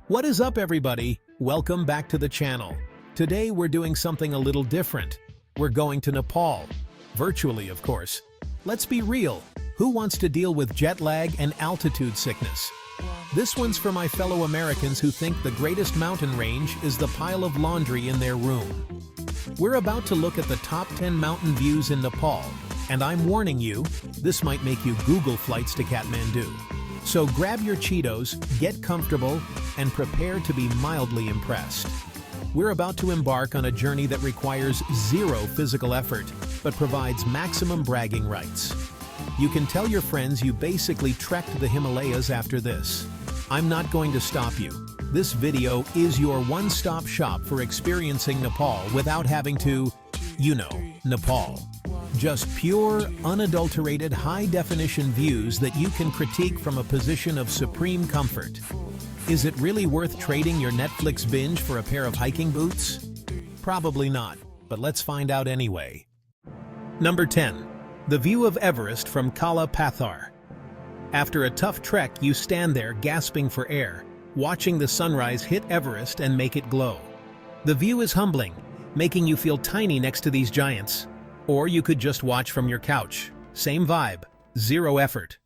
What is up, everybody? Welcome back to the channel. Today we're doing something a little different. We're going to Nepal. Virtually, of course. Let's be real. Who wants to deal with jet lag and altitude sickness? This one's for my fellow Americans who think the greatest mountain range is the pile of laundry in their room. We're about to look at the top 10 mountain views in Nepal, and I'm warning you, this might make you Google flights to Kathmandu. So grab your Cheetos, get comfortable, and prepare to be mildly impressed. We're about to embark on a journey that requires zero physical effort, but provides maximum bragging rights. You can tell your friends you basically trekked the Himalayas after this. I'm not going to stop you. This video is your one-stop shop for experiencing Nepal without having to, Nepal. Just pure, unadulterated, high-definition views that you can critique from a position of supreme comfort. Is it really worth trading your Netflix binge for a pair of hiking boots? Probably not, but let's find out anyway. Number 10. The view of Everest from Kala Pathar. After a tough trek, you stand there gasping for air, watching the sunrise hit Everest and make it glow. The view is humbling, making you feel tiny next to these giants. Or you could just watch from your couch. Same vibe, zero effort.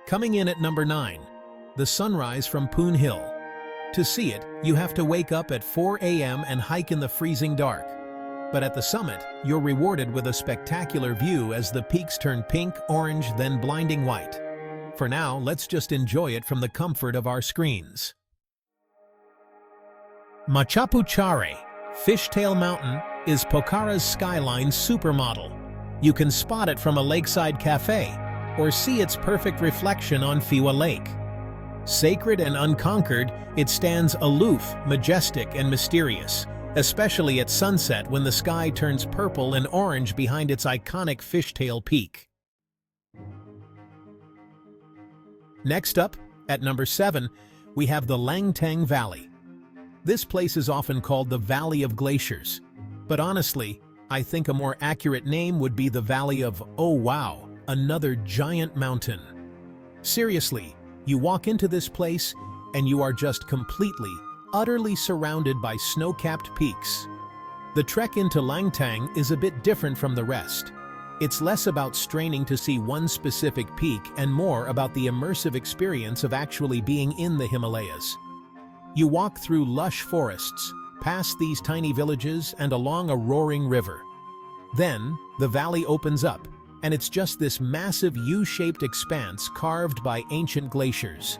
Coming in at number 9, the sunrise from Poon Hill. To see it, you have to wake up at 4 a.m. and hike in the freezing dark. But at the summit, you're rewarded with a spectacular view as the peaks turn pink, orange, then blinding white. For now, let's just enjoy it from the comfort of our screens. Machapuchare, Fishtail Mountain, is Pokhara's skyline supermodel. You can spot it from a lakeside cafe, or see its perfect reflection on Fiwa Lake. Sacred and unconquered, it stands aloof, majestic, and mysterious, especially at sunset when the sky turns purple and orange behind its iconic fishtail peak. Next up, at number 7, we have the Langtang Valley. This place is often called the Valley of Glaciers, but honestly, I think a more accurate name would be the Valley of, oh wow, another giant mountain. Seriously, you walk into this place and you are just completely, utterly surrounded by snow-capped peaks. The trek into Langtang is a bit different from the rest. It's less about straining to see one specific peak and more about the immersive experience of actually being in the Himalayas. You walk through lush forests, past these tiny villages and along a roaring river. Then, the valley opens up, and it's just this massive U-shaped expanse carved by ancient glaciers.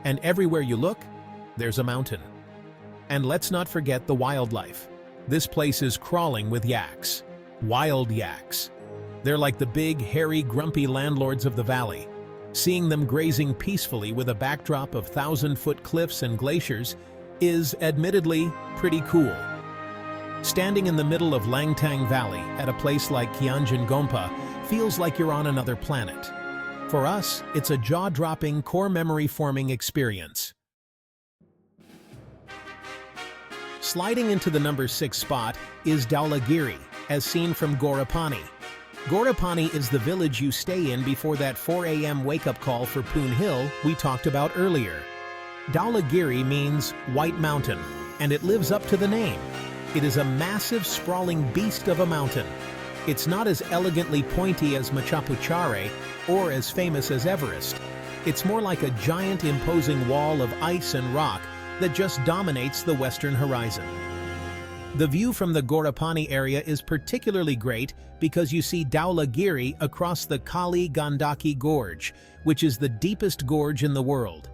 And everywhere you look, there's a mountain. And let's not forget the wildlife. This place is crawling with yaks. Wild yaks. They're like the big, hairy, grumpy landlords of the valley. Seeing them grazing peacefully with a backdrop of 1,000-foot cliffs and glaciers is, admittedly, pretty cool. Standing in the middle of Langtang Valley at a place like Kianjan Gompa feels like you're on another planet. For us, it's a jaw-dropping, core memory-forming experience. Sliding into the number 6 spot is Dhaulagiri, as seen from Gorapani. Gorapani is the village you stay in before that 4 a.m. wake-up call for Poon Hill we talked about earlier. Dhaulagiri means White Mountain, and it lives up to the name. It is a massive, sprawling beast of a mountain. It's not as elegantly pointy as Machapuchare or as famous as Everest. It's more like a giant, imposing wall of ice and rock that just dominates the western horizon. The view from the Gorapani area is particularly great because you see Dhaulagiri across the Kali Gandaki Gorge, which is the deepest gorge in the world.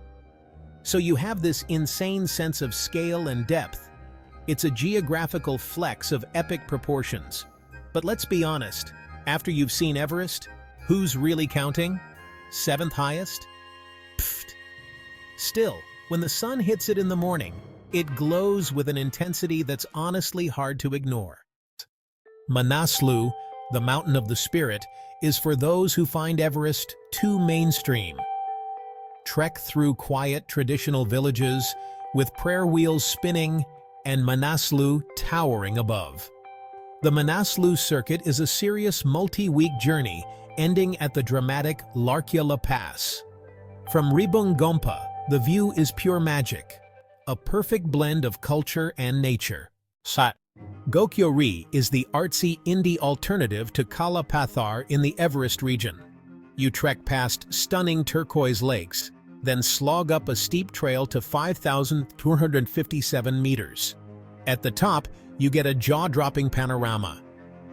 So you have this insane sense of scale and depth. It's a geographical flex of epic proportions. But let's be honest, after you've seen Everest, who's really counting? 7th highest? Pfft. Still, when the sun hits it in the morning, it glows with an intensity that's honestly hard to ignore. Manaslu, the Mountain of the Spirit, is for those who find Everest too mainstream. Trek through quiet, traditional villages with prayer wheels spinning and Manaslu towering above. The Manaslu circuit is a serious multi-week journey ending at the dramatic Larkia La Pass. From Ribung Gompa, the view is pure magic, a perfect blend of culture and nature. Sat. Gokyo-ri is the artsy indie alternative to Kala Pathar in the Everest region. You trek past stunning turquoise lakes, then slog up a steep trail to 5,257 meters. At the top, you get a jaw-dropping panorama.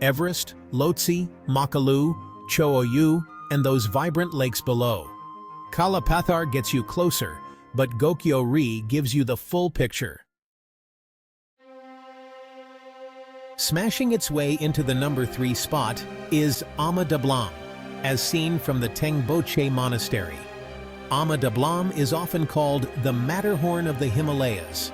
Everest, Lhotse, Makalu, Cho-Oyu, and those vibrant lakes below. Kala Pathar gets you closer, but Gokyo-ri gives you the full picture. Smashing its way into the number 3 spot is Ama Dablam, as seen from the Tengboche Monastery. Ama Dablam is often called the Matterhorn of the Himalayas.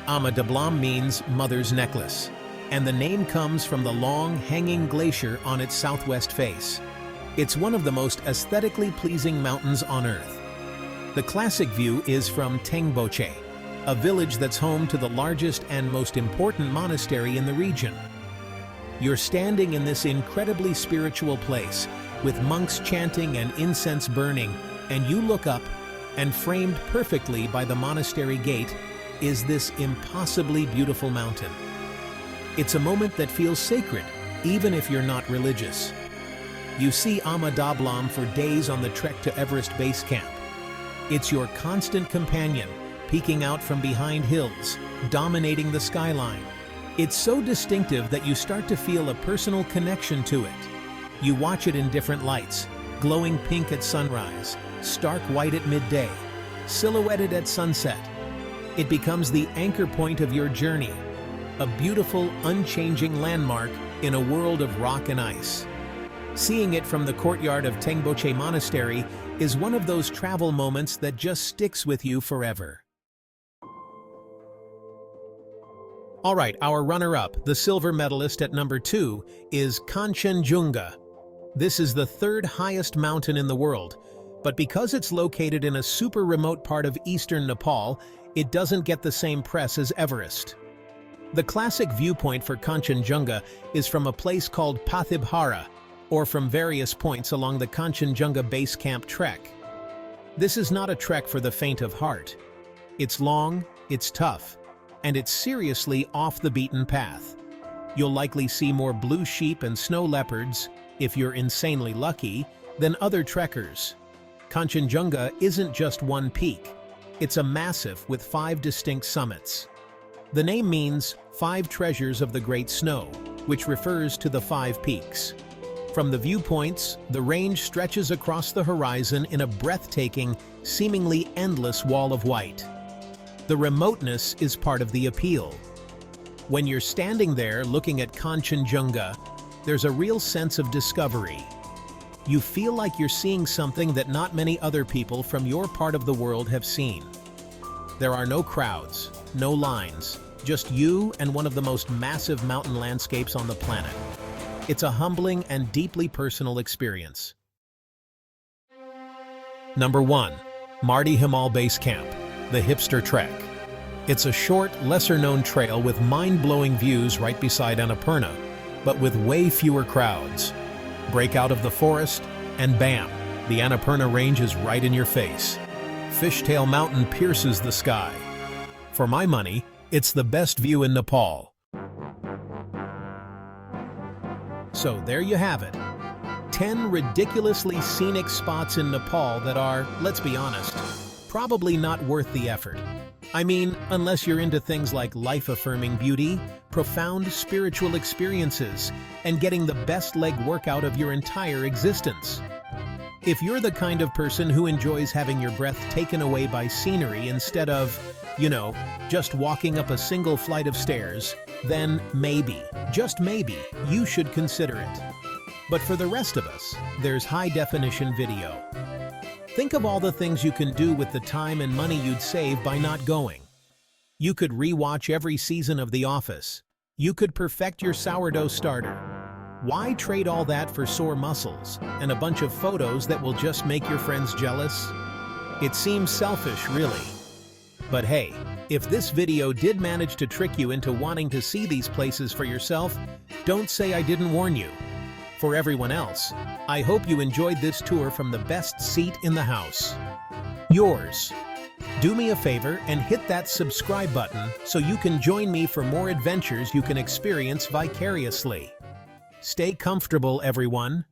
Ama Dablam means Mother's Necklace, and the name comes from the long, hanging glacier on its southwest face. It's one of the most aesthetically pleasing mountains on Earth. The classic view is from Tengboche, a village that's home to the largest and most important monastery in the region. You're standing in this incredibly spiritual place, with monks chanting and incense burning, and you look up, and framed perfectly by the monastery gate is this impossibly beautiful mountain. It's a moment that feels sacred, even if you're not religious. You see Ama Dablam for days on the trek to Everest Base Camp. It's your constant companion, peeking out from behind hills, dominating the skyline. It's so distinctive that you start to feel a personal connection to it. You watch it in different lights, glowing pink at sunrise, stark white at midday, silhouetted at sunset. It becomes the anchor point of your journey, a beautiful, unchanging landmark in a world of rock and ice. Seeing it from the courtyard of Tengboche Monastery is one of those travel moments that just sticks with you forever. All right, our runner-up, the silver medalist at number 2, is Kanchenjunga. This is the 3rd highest mountain in the world, but because it's located in a super remote part of eastern Nepal, it doesn't get the same press as Everest. The classic viewpoint for Kanchenjunga is from a place called Pathibhara, or from various points along the Kanchenjunga Base Camp trek. This is not a trek for the faint of heart. It's long, it's tough, and it's seriously off the beaten path. You'll likely see more blue sheep and snow leopards, if you're insanely lucky, than other trekkers. Kanchenjunga isn't just one peak. It's a massif with 5 distinct summits. The name means 5 treasures of the Great Snow, which refers to the 5 peaks. From the viewpoints, the range stretches across the horizon in a breathtaking, seemingly endless wall of white. The remoteness is part of the appeal. When you're standing there looking at Kanchenjunga, there's a real sense of discovery. You feel like you're seeing something that not many other people from your part of the world have seen. There are no crowds, no lines, just you and one of the most massive mountain landscapes on the planet. It's a humbling and deeply personal experience. Number 1. Mardi Himal Base Camp, the Hipster Trek. It's a short, lesser-known trail with mind-blowing views right beside Annapurna, but with way fewer crowds. Break out of the forest, and bam, the Annapurna range is right in your face. Fishtail Mountain pierces the sky. For my money, it's the best view in Nepal. So there you have it. 10 ridiculously scenic spots in Nepal that are, let's be honest, probably not worth the effort. I mean, unless you're into things like life-affirming beauty, profound spiritual experiences, and getting the best leg workout of your entire existence. If you're the kind of person who enjoys having your breath taken away by scenery instead of, just walking up a single flight of stairs, then maybe, just maybe, you should consider it. But for the rest of us, there's high-definition video. Think of all the things you can do with the time and money you'd save by not going. You could re-watch every season of The Office. You could perfect your sourdough starter. Why trade all that for sore muscles and a bunch of photos that will just make your friends jealous? It seems selfish, really. But hey, if this video did manage to trick you into wanting to see these places for yourself, don't say I didn't warn you. For everyone else, I hope you enjoyed this tour from the best seat in the house. yours. Do me a favor and hit that subscribe button so you can join me for more adventures you can experience vicariously. Stay comfortable, everyone.